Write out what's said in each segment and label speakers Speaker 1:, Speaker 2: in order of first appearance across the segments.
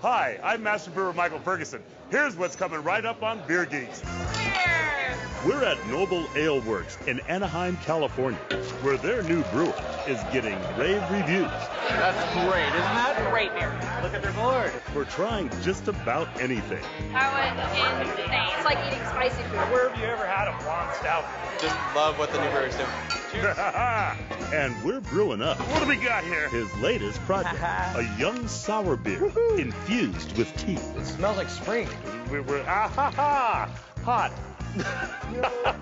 Speaker 1: Hi, I'm Master Brewer Michael Ferguson. Here's what's coming right up on Beer Geeks. We're at Noble Ale Works in Anaheim, California, where their new brewer is getting rave reviews.
Speaker 2: That's great, isn't that?
Speaker 3: Great beer.
Speaker 2: Look at their board.
Speaker 1: We're trying just about anything.
Speaker 3: That was insane. It's like eating spicy food.
Speaker 4: Where have you ever had a blonde stout?
Speaker 2: Just love what the new brewer's doing. Cheers.
Speaker 1: And we're brewing up
Speaker 4: What do we got here?
Speaker 1: his latest project, a young sour beer infused with tea.
Speaker 2: It smells like spring.
Speaker 1: We're hot.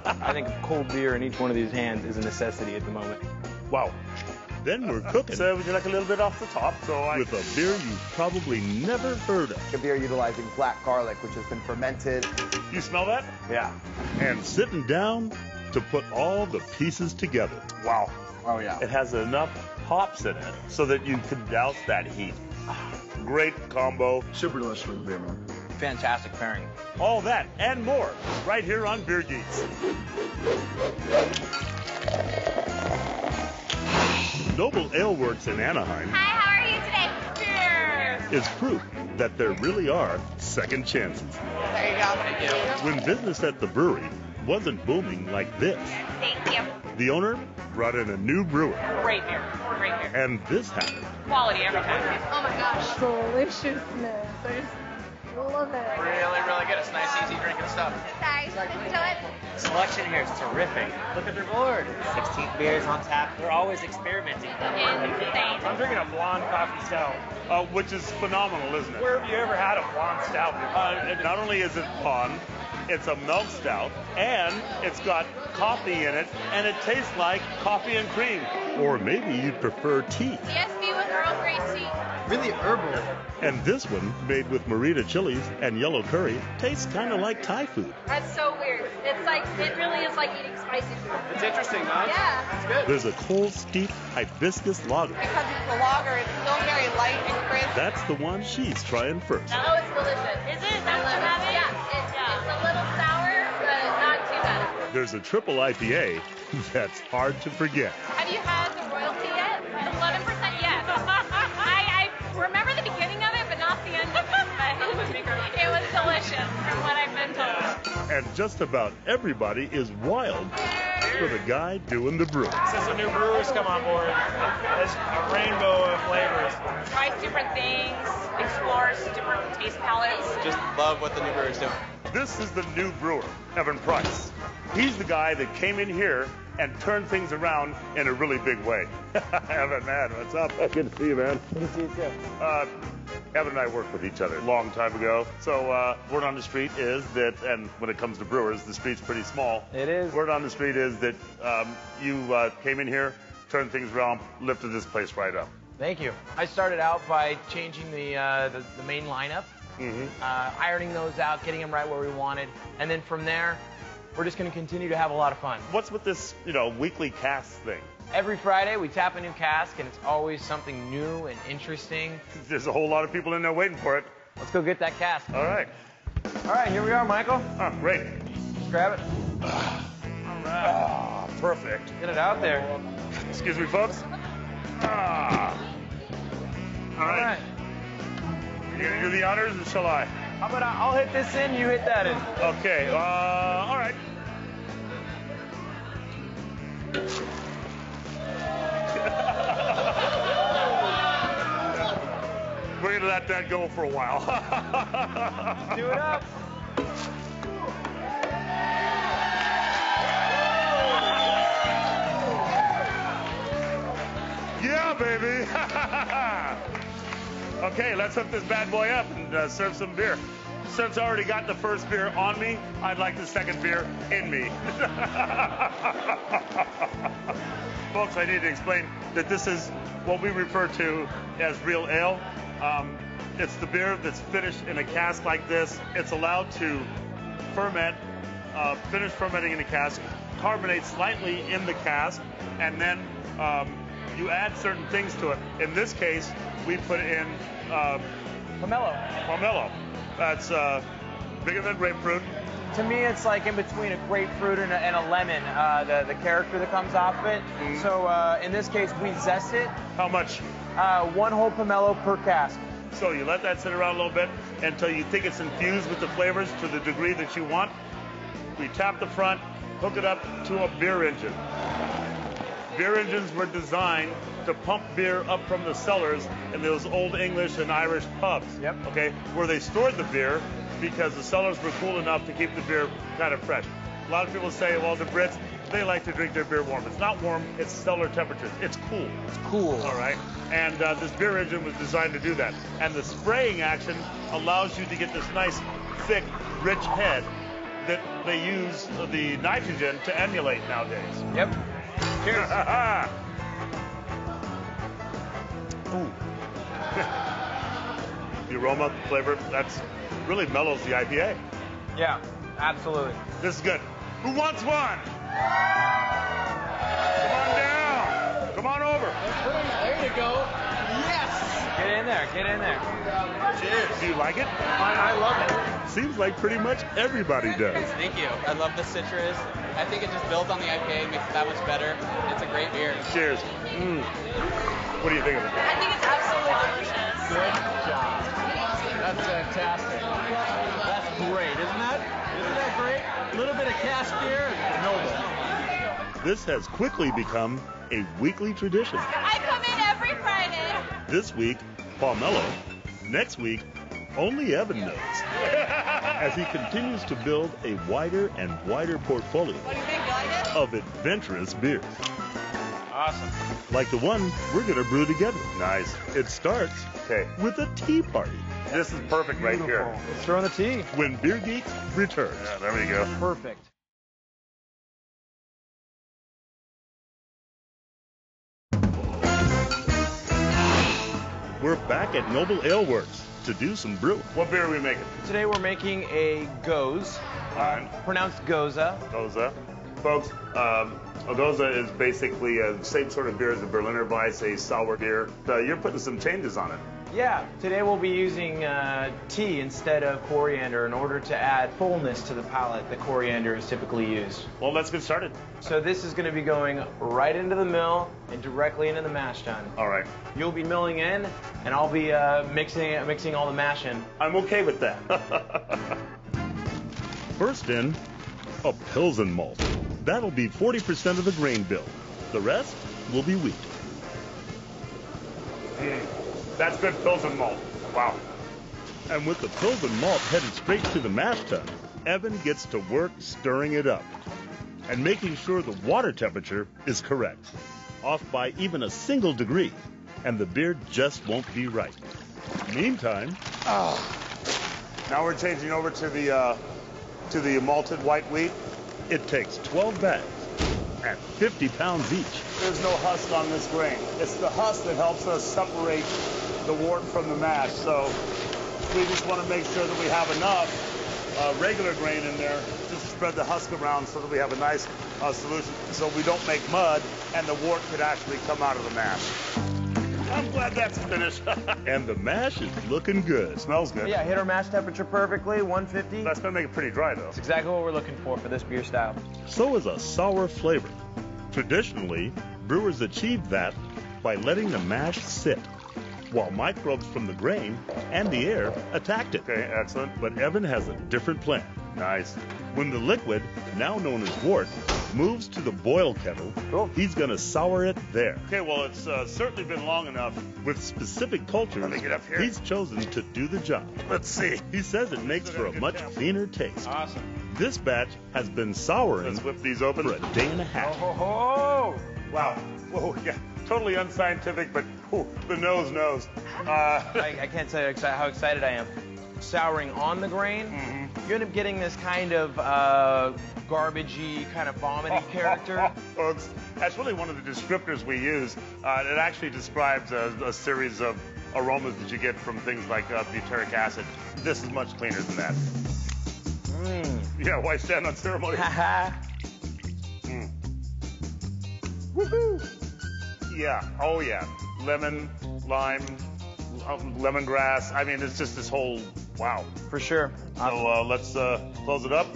Speaker 5: I think cold beer in each one of these hands is a necessity at the moment.
Speaker 1: Wow. Then we're cooking
Speaker 4: So would you like a little bit off the top?
Speaker 1: with a beer you've probably never heard of.
Speaker 6: A beer utilizing black garlic, which has been fermented.
Speaker 1: You smell that?
Speaker 6: Yeah.
Speaker 1: And sitting down to put all the pieces together.
Speaker 4: Wow.
Speaker 6: Oh, yeah.
Speaker 4: It has enough hops in it so that you can douse that heat. Great combo.
Speaker 6: Super delicious with beer, man.
Speaker 5: Fantastic pairing.
Speaker 1: All that and more right here on Beer Geeks. Noble Ale Works in Anaheim
Speaker 3: Hi, how are you today? Cheers.
Speaker 1: is proof that there really are second chances.
Speaker 3: There you go. Thank you.
Speaker 1: When business at the brewery wasn't booming like this,
Speaker 3: Thank you.
Speaker 1: the owner brought in a new brewer,
Speaker 3: Great beer. Great beer.
Speaker 1: and this happened.
Speaker 3: Quality every time. Oh my gosh.
Speaker 7: Deliciousness. I just love it.
Speaker 2: Really, really good. It's nice, easy drinking stuff.
Speaker 3: Guys, let's do it.
Speaker 8: Selection here is terrific. Look at their board. 16 beers on tap. They're always experimenting.
Speaker 3: Insane.
Speaker 4: I'm drinking a blonde coffee stout.
Speaker 1: Which is phenomenal, isn't it?
Speaker 4: Where have you ever had a blonde stout before?
Speaker 1: Not only is it blonde, it's a milk stout, and it's got coffee in it, and it tastes like coffee and cream. Or maybe you'd prefer tea.
Speaker 3: CSB with Earl Grey tea.
Speaker 2: Really herbal.
Speaker 1: And this one, made with Morita chilies and yellow curry, tastes kind of like Thai food.
Speaker 3: That's so weird. It's like, it really is like eating spicy food.
Speaker 2: It's interesting, huh?
Speaker 3: Yeah.
Speaker 2: It's good.
Speaker 1: There's a cold, steep hibiscus lager.
Speaker 9: Because it's a lager, it's still very light and crisp.
Speaker 1: That's the one she's trying first.
Speaker 3: Oh, it's delicious. Is it? That's what you have it? Yeah. It's a little sour, but not too bad.
Speaker 1: There's a triple IPA that's hard to forget.
Speaker 3: Have you had the royalty yet? 11%, yes. I remember the beginning of it, but not the end of it. It was delicious from what I've been told.
Speaker 1: And just about everybody is wild for the guy doing the brew.
Speaker 4: Since the new brewers come on board, there's a rainbow of flavors.
Speaker 3: Tries different things, explores different taste palettes.
Speaker 2: Just love what the new brewer's doing.
Speaker 1: This is the new brewer, Evan Price. He's the guy that came in here and turned things around in a really big way. Evan, man, what's up? Good to see you, man.
Speaker 5: Good to see you too.
Speaker 1: Evan and I worked with each other a long time ago. So word on the street is that, and when it comes to brewers, the street's pretty small.
Speaker 5: It is.
Speaker 1: Word on the street is that you came in here, turned things around, lifted this place right up.
Speaker 5: Thank you. I started out by changing the main lineup, ironing those out, getting them right where we wanted, and then from there, we're just going to continue to have a lot of fun.
Speaker 1: What's with this, weekly cast thing?
Speaker 5: Every Friday, we tap a new cask, and it's always something new and interesting.
Speaker 1: There's a whole lot of people in there waiting for it.
Speaker 5: Let's go get that cask.
Speaker 1: All right.
Speaker 5: All right, here we are, Michael.
Speaker 1: Oh, great.
Speaker 5: Just grab it.
Speaker 1: All right. Perfect.
Speaker 5: Get it out there.
Speaker 1: Excuse me, folks. All right. You gonna do the honors, or shall I?
Speaker 5: How about I'll hit this in, you hit that in.
Speaker 1: Okay. All right. We're gonna let that go for a while.
Speaker 5: Do it up.
Speaker 1: Yeah, baby. Okay, let's hook this bad boy up and serve some beer. Since I already got the first beer on me, I'd like the second beer in me. Folks, I need to explain that this is what we refer to as real ale. It's the beer that's finished in a cask like this. It's allowed to ferment, finish fermenting in a cask, carbonate slightly in the cask, and then you add certain things to it. In this case, we put in pomelo. That's bigger than grapefruit.
Speaker 5: To me, it's like in between a grapefruit and a lemon, the character that comes off of it. So in this case, we zest it.
Speaker 1: How much?
Speaker 5: 1 whole pomelo per cask.
Speaker 1: So you let that sit around a little bit until you think it's infused with the flavors to the degree that you want. We tap the front, hook it up to a beer engine. Beer engines were designed to pump beer up from the cellars in those old English and Irish pubs.
Speaker 5: Yep.
Speaker 1: Okay, where they stored the beer because the cellars were cool enough to keep the beer kind of fresh. A lot of people say, well, the Brits, they like to drink their beer warm. It's not warm, it's cellar temperature. It's cool.
Speaker 5: It's cool.
Speaker 1: All right. And this beer engine was designed to do that. And the spraying action allows you to get this nice, thick, rich head that they use the nitrogen to emulate nowadays.
Speaker 5: Yep. Cheers.
Speaker 1: Ooh. The aroma, the flavor, that's really mellows the IPA.
Speaker 5: Yeah, absolutely.
Speaker 1: This is good. Who wants one? Come on down. Come on over.
Speaker 2: There you go. Yes!
Speaker 5: Get in there. Get in there.
Speaker 1: Cheers. Do you like it?
Speaker 2: I love it.
Speaker 4: Seems like pretty much everybody does.
Speaker 2: Thank you. I love the citrus. I think it just builds on the IPA and makes it that much better. It's a great beer.
Speaker 1: Cheers. What do you think of it?
Speaker 3: I think it's absolutely delicious.
Speaker 2: Good job. That's fantastic. That's great, isn't that? Isn't that great? A little bit of cask beer, noble.
Speaker 4: This has quickly become a weekly tradition.
Speaker 3: I come in every Friday.
Speaker 4: This week, Pomelo. Next week, only Evan knows. As he continues to build a wider and wider portfolio
Speaker 9: What do you think? You like it?
Speaker 4: of adventurous beers.
Speaker 5: Awesome.
Speaker 4: Like the one we're going to brew together. Nice. It starts with a tea party.
Speaker 1: This is perfect right here.
Speaker 5: Let's throw in the tea.
Speaker 4: When Beer Geeks returns.
Speaker 1: Yeah, there we go.
Speaker 5: Perfect.
Speaker 4: We're back at Noble Ale Works to do some brewing.
Speaker 1: What beer are we making?
Speaker 5: Today we're making a Goze, pronounced Goza.
Speaker 1: Goza. Folks, a Goza is basically the same sort of beer as a Berliner Weiss, a sour beer. You're putting some changes on it.
Speaker 5: Yeah, today we'll be using tea instead of coriander in order to add fullness to the palate that coriander is typically used.
Speaker 1: Well, let's get started.
Speaker 5: So this is going to be going right into the mill and directly into the mash tun.
Speaker 1: All right.
Speaker 5: You'll be milling in, and I'll be mixing all the mash in.
Speaker 1: I'm okay with that.
Speaker 4: First in, a Pilsen malt. That'll be 40% of the grain bill. The rest will be wheat.
Speaker 1: That's good Pilsen malt. Wow.
Speaker 4: And with the Pilsen malt headed straight to the mash tun, Evan gets to work stirring it up and making sure the water temperature is correct. Off by even a single degree, and the beer just won't be right. Meantime,
Speaker 1: Now we're changing over to the malted white wheat.
Speaker 4: it takes 12 bags at 50 pounds each.
Speaker 1: There's no husk on this grain. It's the husk that helps us separate the wort from the mash. So we just want to make sure that we have enough regular grain in there just to spread the husk around so that we have a nice solution so we don't make mud and the wort could actually come out of the mash. I'm glad that's finished.
Speaker 4: And the mash is looking good.
Speaker 1: Smells good.
Speaker 5: Yeah, hit our mash temperature perfectly, 150.
Speaker 1: That's going to make it pretty dry, though.
Speaker 5: That's exactly what we're looking for this beer style.
Speaker 4: So is a sour flavor. Traditionally, brewers achieve that by letting the mash sit, while microbes from the grain and the air attacked it.
Speaker 1: Okay, excellent.
Speaker 4: But Evan has a different plan.
Speaker 1: Nice.
Speaker 4: When the liquid, now known as wort, moves to the boil kettle, he's going to sour it there.
Speaker 1: Okay, well, it's certainly been long enough.
Speaker 4: With specific cultures,
Speaker 1: Let me get up here.
Speaker 4: he's chosen to do the job.
Speaker 1: Let's see.
Speaker 4: He says it makes for a much cleaner taste.
Speaker 5: Awesome.
Speaker 4: This batch has been souring
Speaker 1: Let's whip these open.
Speaker 4: for a day and a half.
Speaker 5: Oh,
Speaker 1: Wow. Whoa, yeah. Totally unscientific, but the nose knows.
Speaker 5: I can't tell you how excited I am. Souring on the grain, you end up getting this kind of garbagey, kind of vomity character.
Speaker 1: Folks, that's really one of the descriptors we use. It actually describes a series of aromas that you get from things like butyric acid. This is much cleaner than that. Yeah, why stand on ceremony? Woohoo! Yeah, oh yeah. Lemon, lime, lemongrass. I mean, it's just this whole, wow.
Speaker 5: For sure.
Speaker 1: So let's close it up.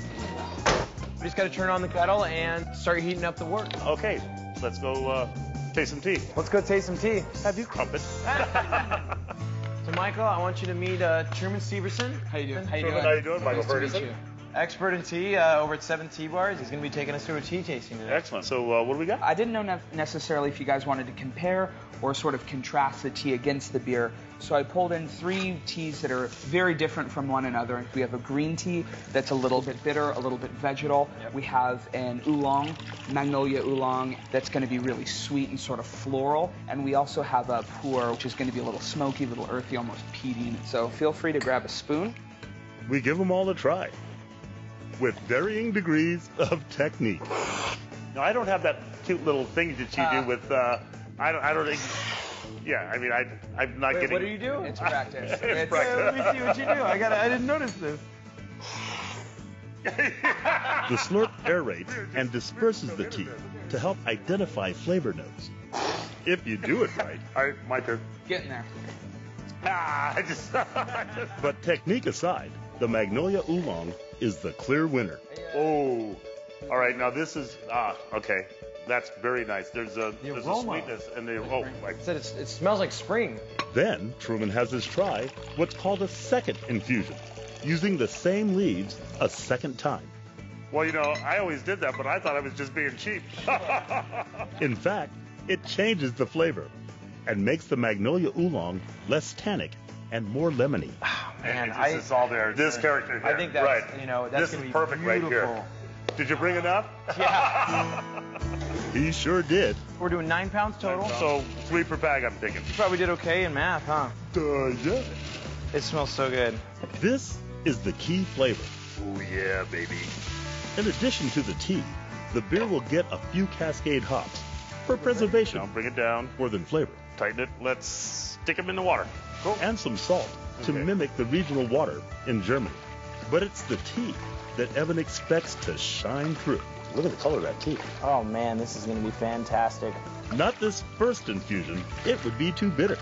Speaker 5: We just got to turn on the kettle and start heating up the wort.
Speaker 1: Okay, let's go taste some tea.
Speaker 5: Let's go taste some tea.
Speaker 1: Have you crumpet?
Speaker 5: So Michael, I want you to meet Truman Severson. How you doing?
Speaker 1: How you doing? Michael Ferguson.
Speaker 5: Expert in tea over at 7 Tea Bars. He's going to be taking us through a tea tasting today.
Speaker 1: Excellent. So what do we got?
Speaker 10: I didn't know necessarily if you guys wanted to compare or sort of contrast the tea against the beer. So I pulled in 3 teas that are very different from one another. We have a green tea that's a little bit bitter, a little bit vegetal. Yep. We have an oolong, magnolia oolong, that's going to be really sweet and sort of floral. And we also have a pu'er, which is going to be a little smoky, a little earthy, almost peaty. So feel free to grab a spoon.
Speaker 4: We give them all a try, with varying degrees of technique.
Speaker 1: No, I don't have that cute little thing that you do with. I don't think. Yeah, I mean, I'm not getting.
Speaker 5: What do you do?
Speaker 10: It's practice.
Speaker 1: It's practice.
Speaker 5: Let me see what you do. I didn't notice this.
Speaker 4: The slurp aerates and disperses the tea to help identify flavor notes. If you do it right.
Speaker 1: All right, my turn.
Speaker 10: Get in there.
Speaker 4: But technique aside, the Magnolia Oolong is the clear winner.
Speaker 1: Oh, all right. Now this is okay. That's very nice. There's a sweetness and the
Speaker 5: I said it smells like spring.
Speaker 4: Then Truman has us try what's called a second infusion, using the same leaves a second time.
Speaker 1: Well, you know, I always did that, but I thought I was just being cheap.
Speaker 4: In fact, it changes the flavor and makes the Magnolia Oolong less tannic and more lemony.
Speaker 1: Man, it's all there. This character here.
Speaker 5: I think that's,
Speaker 1: right.
Speaker 5: you know, that's
Speaker 1: this
Speaker 5: is
Speaker 1: perfect
Speaker 5: beautiful.
Speaker 1: Right here. Did you bring enough?
Speaker 5: Yeah.
Speaker 4: He sure did.
Speaker 5: We're doing 9 pounds total.
Speaker 1: So 3 per bag, I'm thinking.
Speaker 5: You probably did okay in math, huh?
Speaker 4: Yeah.
Speaker 5: It smells so good.
Speaker 4: This is the key flavor.
Speaker 1: Oh yeah, baby.
Speaker 4: In addition to the tea, the beer will get a few Cascade hops for preservation.
Speaker 1: Now bring it down.
Speaker 4: More than flavor.
Speaker 1: Tighten it. Let's stick them in the water. Cool.
Speaker 4: And some salt to mimic the regional water in Germany. But it's the tea that Evan expects to shine through.
Speaker 1: Look at the color of that tea.
Speaker 8: Oh man, this is going to be fantastic.
Speaker 4: Not this first infusion. It would be too bitter.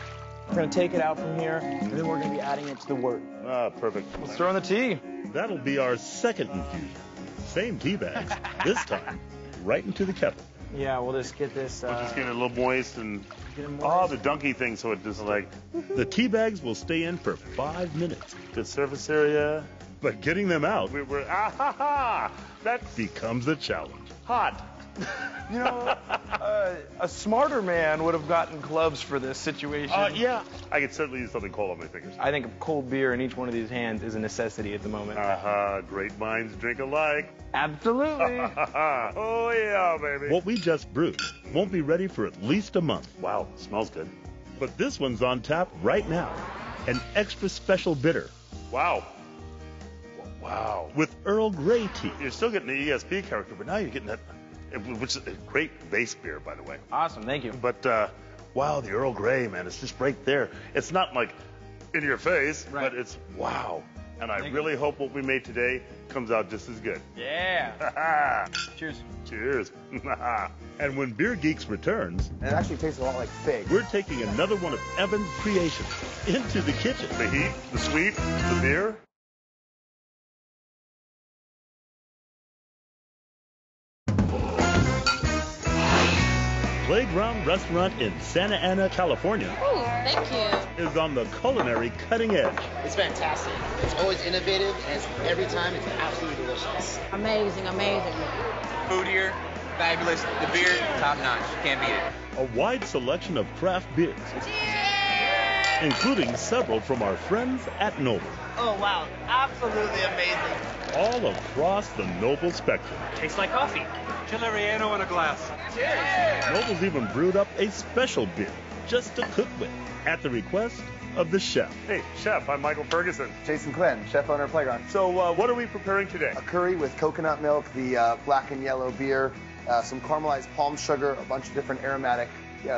Speaker 8: We're going to take it out from here, and then we're going to be adding it to the wort.
Speaker 1: Ah, perfect.
Speaker 5: Let's throw in the tea.
Speaker 4: That'll be our second infusion. Same tea bags, this time right into the kettle.
Speaker 8: Yeah, we'll just get this.
Speaker 1: We'll just get it a little moist and
Speaker 8: get it moist.
Speaker 1: oh, the donkey thing, so it just like
Speaker 4: The tea bags will stay in for 5 minutes,
Speaker 1: good surface area.
Speaker 4: but getting them out
Speaker 1: We're that
Speaker 4: becomes a challenge.
Speaker 1: hot.
Speaker 5: You know, a smarter man would have gotten gloves for this situation.
Speaker 1: Yeah, I could certainly use something cold on my fingers.
Speaker 5: I think a cold beer in each one of these hands is a necessity at the moment.
Speaker 1: Great minds drink alike.
Speaker 5: Absolutely.
Speaker 1: Oh yeah, baby.
Speaker 4: What we just brewed won't be ready for at least a month.
Speaker 1: Wow, smells good.
Speaker 4: But this one's on tap right now. An extra special bitter
Speaker 1: Wow. Wow.
Speaker 4: with Earl Grey tea.
Speaker 1: You're still getting the ESP character, but now you're getting that, which is a great base beer, by the way.
Speaker 5: Awesome, thank you.
Speaker 1: But wow, the Earl Grey, man, it's just right there. It's not like in your face, but it's wow. And I really hope what we made today comes out just as good.
Speaker 5: Yeah. Cheers.
Speaker 1: Cheers.
Speaker 4: And when Beer Geeks returns,
Speaker 6: And it actually tastes a lot like fig.
Speaker 4: we're taking another one of Evan's creations into the kitchen.
Speaker 1: The heat, the sweet, the beer.
Speaker 4: Playground Restaurant in Santa Ana, California
Speaker 9: Ooh, thank you.
Speaker 4: is on the culinary cutting edge.
Speaker 11: It's fantastic. It's always innovative, and every time it's absolutely delicious.
Speaker 9: Amazing, amazing.
Speaker 12: Food here, fabulous. The beer, top notch. Can't beat it.
Speaker 4: A wide selection of craft beers, including several from our friends at Noble,
Speaker 11: Oh, wow. Absolutely amazing.
Speaker 4: all across the Noble spectrum.
Speaker 12: Tastes like coffee. Chileriano in a glass.
Speaker 4: Noble's even brewed up a special beer just to cook with, at the request of the chef.
Speaker 1: Hey, chef, I'm Michael Ferguson.
Speaker 6: Jason Quinn, chef owner of Playground.
Speaker 1: So what are we preparing today?
Speaker 6: A curry with coconut milk, the black and yellow beer, some caramelized palm sugar, a bunch of different aromatic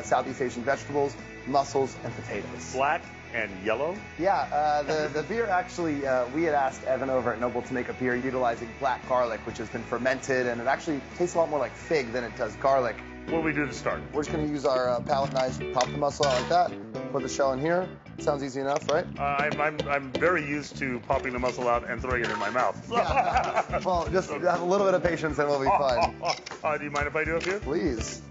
Speaker 6: Southeast Asian vegetables, mussels, and potatoes.
Speaker 1: Black and yellow?
Speaker 6: Yeah, the beer actually, we had asked Evan over at Noble to make a beer utilizing black garlic, which has been fermented, and it actually tastes a lot more like fig than it does garlic.
Speaker 1: What do we do to start?
Speaker 6: We're just going to use our palette knives, pop the mussel out like that, put the shell in here. Sounds easy enough, right?
Speaker 1: I'm very used to popping the mussel out and throwing it in my mouth.
Speaker 6: Yeah. Well, just have a little bit of patience and we'll be fine.
Speaker 1: Do you mind if I do it for you?
Speaker 6: Please.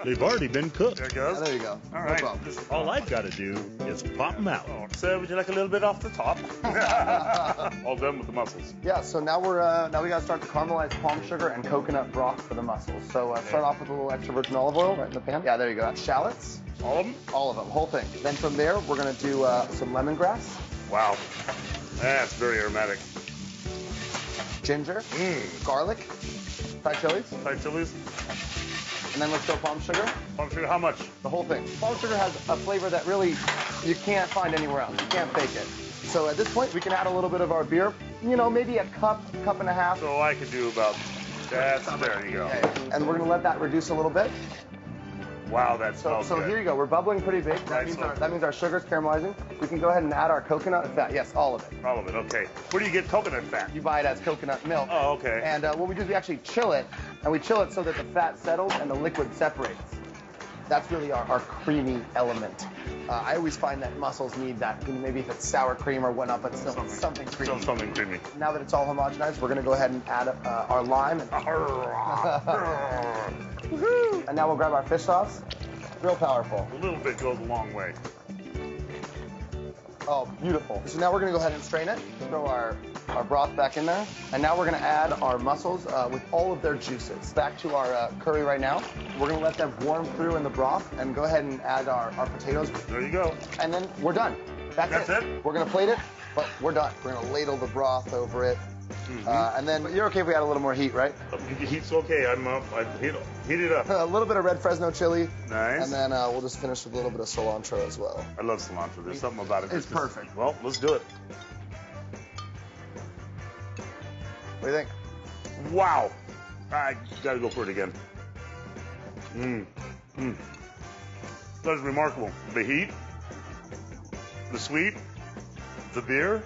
Speaker 4: They've already been cooked.
Speaker 1: There it goes.
Speaker 6: Yeah, there you go.
Speaker 1: All
Speaker 6: No
Speaker 1: right.
Speaker 6: problem.
Speaker 4: All I've got to do is pop them out.
Speaker 1: So would you like a little bit off the top? All done with the mussels.
Speaker 6: Yeah, so now now we gotta start the caramelized palm sugar and coconut broth for the mussels. So start off with a little extra virgin olive oil right in the pan. Yeah, there you go. Shallots.
Speaker 1: All of them?
Speaker 6: All of them, whole thing. Then from there, we're gonna do some lemongrass,
Speaker 1: Wow. That's very aromatic.
Speaker 6: ginger, garlic, Thai chilies,
Speaker 1: Thai chilies.
Speaker 6: and then let's go palm sugar.
Speaker 1: Palm sugar, how much?
Speaker 6: The whole thing. Palm sugar has a flavor that really you can't find anywhere else. You can't fake it. So at this point, we can add a little bit of our beer. You know, maybe a cup and a half.
Speaker 1: So I could do about that. There you go.
Speaker 6: And we're gonna let that reduce a little bit.
Speaker 1: Wow, that smells
Speaker 6: So
Speaker 1: good.
Speaker 6: here you go. We're bubbling pretty big.
Speaker 1: Right,
Speaker 6: That means our sugar's caramelizing. We can go ahead and add our coconut fat. Yes, all of it.
Speaker 1: All of it, okay. Where do you get coconut fat?
Speaker 6: You buy it as coconut milk.
Speaker 1: Oh, okay.
Speaker 6: And what we do is we actually chill it, and we chill it so that the fat settles and the liquid separates. That's really our creamy element. I always find that mussels need that. Maybe if it's sour cream or whatnot, but still something creamy.
Speaker 1: Still something creamy.
Speaker 6: Now that it's all homogenized, we're gonna go ahead and add our lime. And now we'll grab our fish sauce. Real powerful.
Speaker 1: A little bit goes a long way.
Speaker 6: Oh, beautiful. So now we're gonna go ahead and strain it. Throw our broth back in there. And now we're gonna add our mussels with all of their juices. Back to our curry right now. We're gonna let them warm through in the broth and go ahead and add our potatoes.
Speaker 1: There you go.
Speaker 6: And then we're done. That's it. We're gonna plate it, but we're done. We're gonna ladle the broth over it. And then you're okay if we add a little more heat, right?
Speaker 1: The heat's okay. I heat it up.
Speaker 6: A little bit of red Fresno chili.
Speaker 1: Nice.
Speaker 6: And then we'll just finish with a little bit of cilantro as well.
Speaker 1: I love cilantro. There's something about it.
Speaker 6: It's perfect.
Speaker 1: Well, let's do it.
Speaker 6: What do you think?
Speaker 1: Wow. I gotta go for it again. That is remarkable. The heat, the sweet, the beer.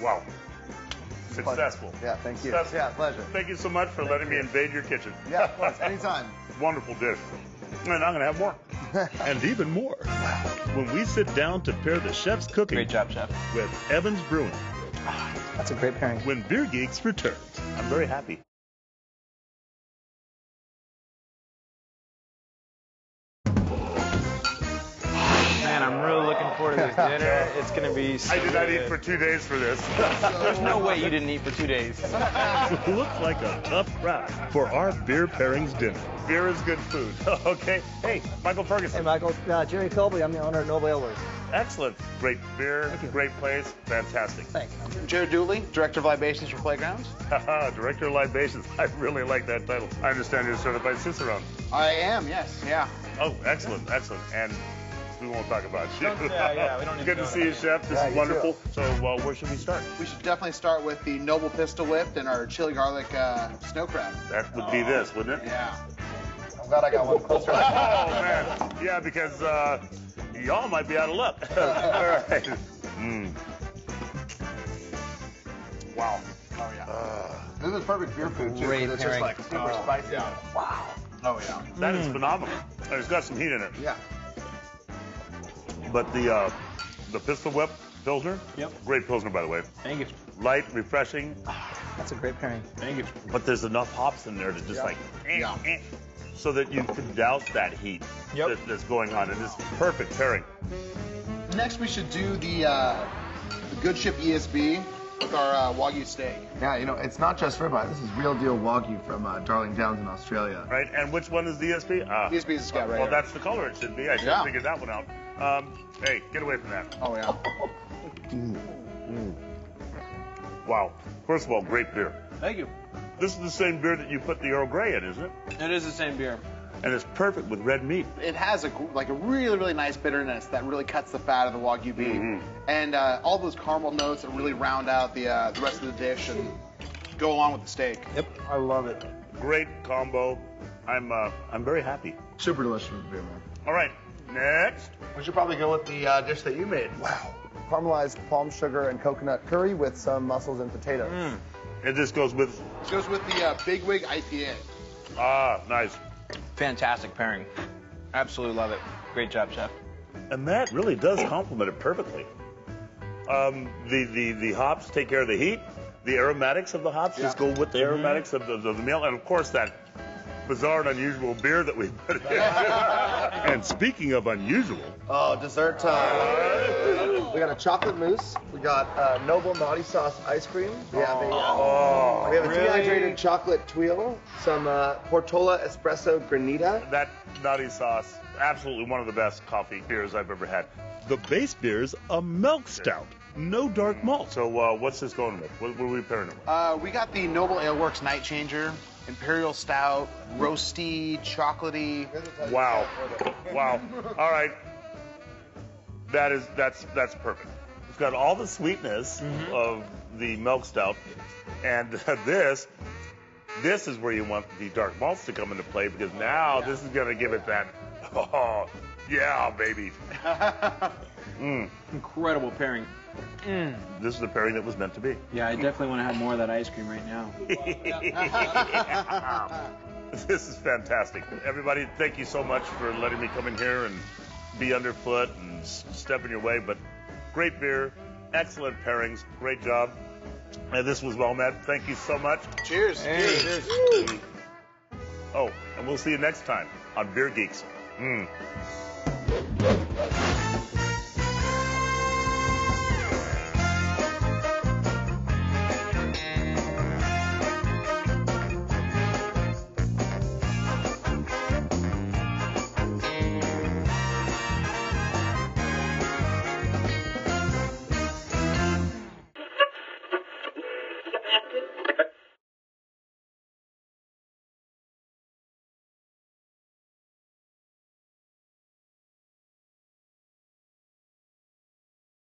Speaker 1: Wow. Successful.
Speaker 6: Yeah, thank you.
Speaker 1: Successful.
Speaker 6: Yeah, pleasure.
Speaker 1: Thank you so much for letting me invade your kitchen.
Speaker 6: Yeah, of course, anytime.
Speaker 1: Wonderful dish. And I'm going to have more.
Speaker 4: And even more. When we sit down to pair the chef's cooking.
Speaker 5: Great job, chef.
Speaker 4: With Evans Brewing.
Speaker 6: That's a great pairing.
Speaker 4: When Beer Geeks returns.
Speaker 1: I'm very happy.
Speaker 5: Man, I'm really looking forward to this dinner. It's going to be so
Speaker 1: I did not
Speaker 5: good.
Speaker 1: eat for 2 days for this.
Speaker 5: There's no way you didn't eat for 2 days.
Speaker 4: Looks like a tough crowd for our beer pairings dinner.
Speaker 1: Beer is good food. Okay. Hey, Michael Ferguson.
Speaker 13: Hey, Michael. Jerry Colby. I'm the owner of Noble Airways.
Speaker 1: Excellent. Great beer, great place, fantastic.
Speaker 13: Thanks.
Speaker 14: Jared Dooley, Director of Libations for Playgrounds.
Speaker 1: Director of Libations. I really like that title. I understand you're certified Cicerone.
Speaker 14: I am, yes, yeah.
Speaker 1: Oh, excellent, excellent. And we won't talk about you.
Speaker 14: Yeah, we don't need
Speaker 1: Good
Speaker 14: to
Speaker 1: to see you, Chef. This is wonderful. So where should we start?
Speaker 14: We should definitely start with the Noble Pistol Whipped and our chili garlic snow crab.
Speaker 1: That would be this, wouldn't it?
Speaker 14: Yeah.
Speaker 6: I'm glad I got one closer.
Speaker 1: Oh, man. Yeah, because y'all might be out of luck. All right. Wow.
Speaker 14: Oh, yeah.
Speaker 6: This is perfect beer food, too.
Speaker 5: Great
Speaker 6: It's
Speaker 5: pairing.
Speaker 6: just like super spicy.
Speaker 14: Yeah.
Speaker 6: Wow.
Speaker 14: Oh, yeah.
Speaker 1: That is phenomenal. And it's got some heat in it.
Speaker 6: Yeah.
Speaker 1: But the Pistol Whip Pilsner,
Speaker 13: Yep.
Speaker 1: great Pilsner, by the way.
Speaker 13: Thank you.
Speaker 1: Light, refreshing,
Speaker 13: That's a great pairing. Thank you.
Speaker 1: but there's enough hops in there to just so that you can douse that heat that's going on. It is perfect pairing.
Speaker 14: Next, we should do the Good Ship ESB with our Wagyu steak.
Speaker 6: Yeah, you know, it's not just ribeye. This is real deal Wagyu from Darling Downs in Australia.
Speaker 1: Right, and which one is the ESB?
Speaker 14: ESB is this guy right
Speaker 1: Well,
Speaker 14: here.
Speaker 1: that's the color it should be. I should have figured that one out. Hey, get away from that.
Speaker 14: Oh, yeah.
Speaker 1: Wow. First of all, great beer.
Speaker 13: Thank you.
Speaker 1: This is the same beer that you put the Earl Grey in, isn't it?
Speaker 13: It is the same beer.
Speaker 1: And it's perfect with red meat.
Speaker 14: It has a really, really nice bitterness that really cuts the fat of the Wagyu beef. And all those caramel notes that really round out the rest of the dish and go along with the steak.
Speaker 13: Yep. I love it.
Speaker 1: Great combo. I'm very happy.
Speaker 6: Super delicious beer, man.
Speaker 1: All right, next.
Speaker 6: We should probably go with the dish that you made. Wow. Caramelized palm sugar and coconut curry with some mussels and potatoes.
Speaker 1: And this goes with?
Speaker 14: It goes with the Big Wig IPA.
Speaker 1: Ah, nice.
Speaker 5: Fantastic pairing. Absolutely love it. Great job, chef.
Speaker 1: And that really does complement it perfectly. The hops take care of the heat. The aromatics of the hops just go with the aromatics of the meal. And of course, that
Speaker 4: bizarre and unusual beer that we put in. And speaking of unusual,
Speaker 6: Oh, dessert time. We got a chocolate mousse. We got Noble Naughty Sauce ice cream. We have a dehydrated chocolate tuile. Some Portola Espresso Granita.
Speaker 4: that Naughty Sauce, absolutely one of the best coffee beers I've ever had. The base beer's a milk stout, no dark malt. So what's this going with? What are we pairing it with?
Speaker 14: We got the Noble Ale Works Night Changer, Imperial Stout, roasty, chocolatey.
Speaker 4: Wow. Wow. All right. That's perfect. It's got all the sweetness of the milk stout, and this is where you want the dark malts to come into play, because now this is going to give it that, oh, yeah, baby.
Speaker 2: Incredible pairing.
Speaker 4: This is the pairing that was meant to be.
Speaker 2: Yeah, I definitely want to have more of that ice cream right now.
Speaker 4: This is fantastic. Everybody, thank you so much for letting me come in here and be underfoot and step in your way, but great beer, excellent pairings, great job. And this was well met. Thank you so much.
Speaker 14: Cheers.
Speaker 2: Cheers.
Speaker 4: Oh, and we'll see you next time on Beer Geeks.